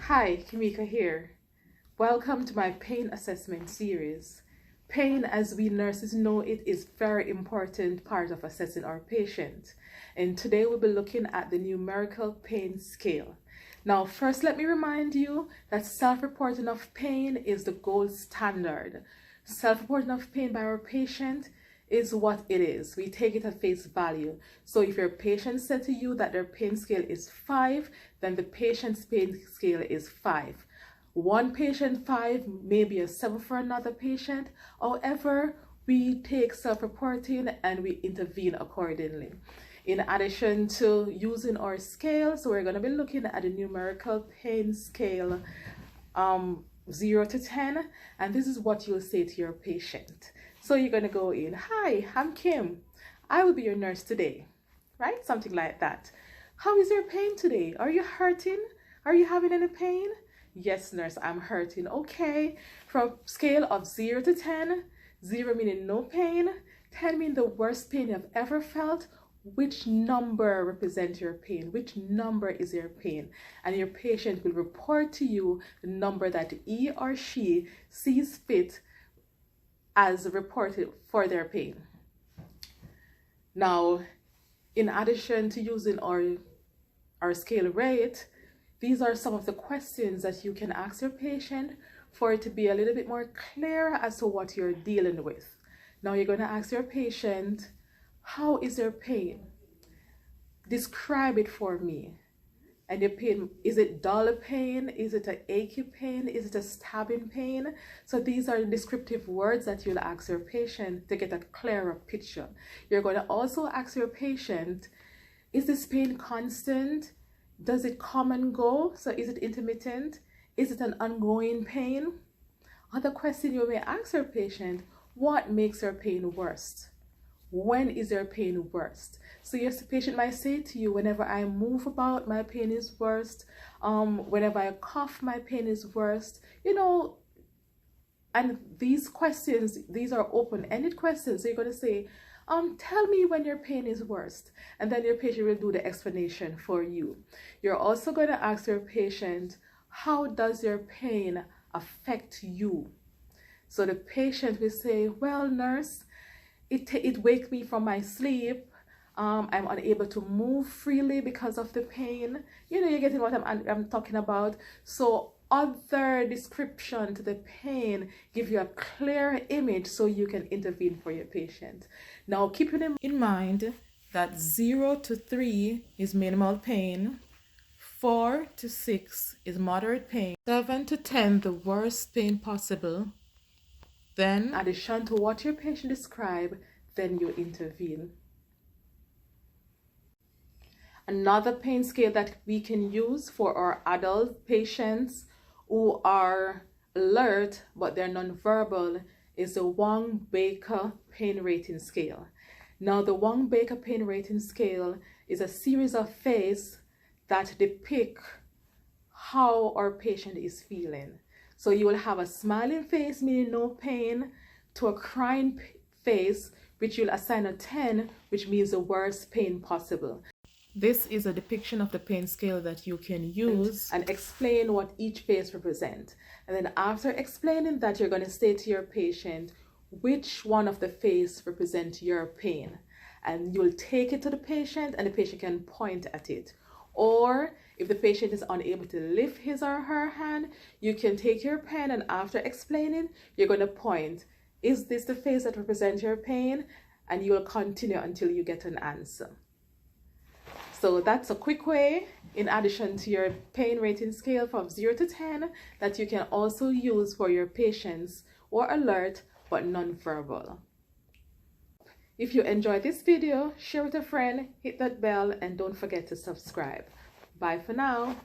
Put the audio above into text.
Hi, Kimika here. Welcome to my pain assessment series. Pain, as we nurses know it, is a very important part of assessing our patient. And today we'll be looking at the numerical pain scale. Now, first, let me remind you that self-reporting of pain is the gold standard. Self-reporting of pain by our patient is what it is. We take it at face value. So if your patient said to you that their pain scale is 5, then the patient's pain scale is 5. One patient 5 may be a 7 for another patient. However, we take self-reporting and we intervene accordingly. In addition to using our scale, so we're going to be looking at a numerical pain scale 0 to 10, and this is what you'll say to your patient. So you're going to go in, "Hi, I'm Kim. I will be your nurse today," right? Something like that. "How is your pain today? Are you hurting? Are you having any pain?" "Yes, nurse, I'm hurting." "Okay." From scale of 0 to 10, 0 meaning no pain, 10 meaning the worst pain you've ever felt. Which number represents your pain? Which number is your pain? And your patient will report to you the number that he or she sees fit as reported for their pain. Now, in addition to using our scale rate, these are some of the questions that you can ask your patient for it to be a little bit more clear as to what you're dealing with. Now, you're going to ask your patient, "How is your pain? Describe it for me." And your pain, is it dull pain? Is it an achy pain? Is it a stabbing pain? So these are descriptive words that you'll ask your patient to get a clearer picture. You're going to also ask your patient, is this pain constant? Does it come and go? So is it intermittent? Is it an ongoing pain? Other question you may ask your patient, what makes your pain worst? When is your pain worst? So yes, the patient might say to you, whenever I move about, my pain is worst. Whenever I cough, my pain is worst. And these questions, these are open-ended questions. So you're going to say, tell me when your pain is worst. And then your patient will do the explanation for you. You're also going to ask your patient, how does your pain affect you? So the patient will say, well, nurse, it wakes me from my sleep. I'm unable to move freely because of the pain. You're getting what I'm talking about. So other description to the pain give you a clear image so you can intervene for your patient. Now, keeping in mind that 0 to 3 is minimal pain, 4 to 6 is moderate pain, 7 to 10 the worst pain possible. Then, in addition to what your patient described, then you intervene. Another pain scale that we can use for our adult patients who are alert but they're nonverbal is the wong-baker pain rating scale. Now, the wong-baker pain rating scale is a series of faces that depict how our patient is feeling. So you will have a smiling face, meaning no pain, to a crying face, which you'll assign a 10, which means the worst pain possible. This is a depiction of the pain scale that you can use and explain what each face represents. And then after explaining that, you're going to say to your patient, which one of the face represents your pain? And you'll take it to the patient and the patient can point at it. Or if the patient is unable to lift his or her hand, you can take your pen and after explaining, you're going to point. Is this the face that represents your pain? And you will continue until you get an answer. So that's a quick way, in addition to your pain rating scale from 0 to 10, that you can also use for your patients who are alert but nonverbal. If you enjoyed this video, share with a friend, hit that bell, and don't forget to subscribe. Bye for now.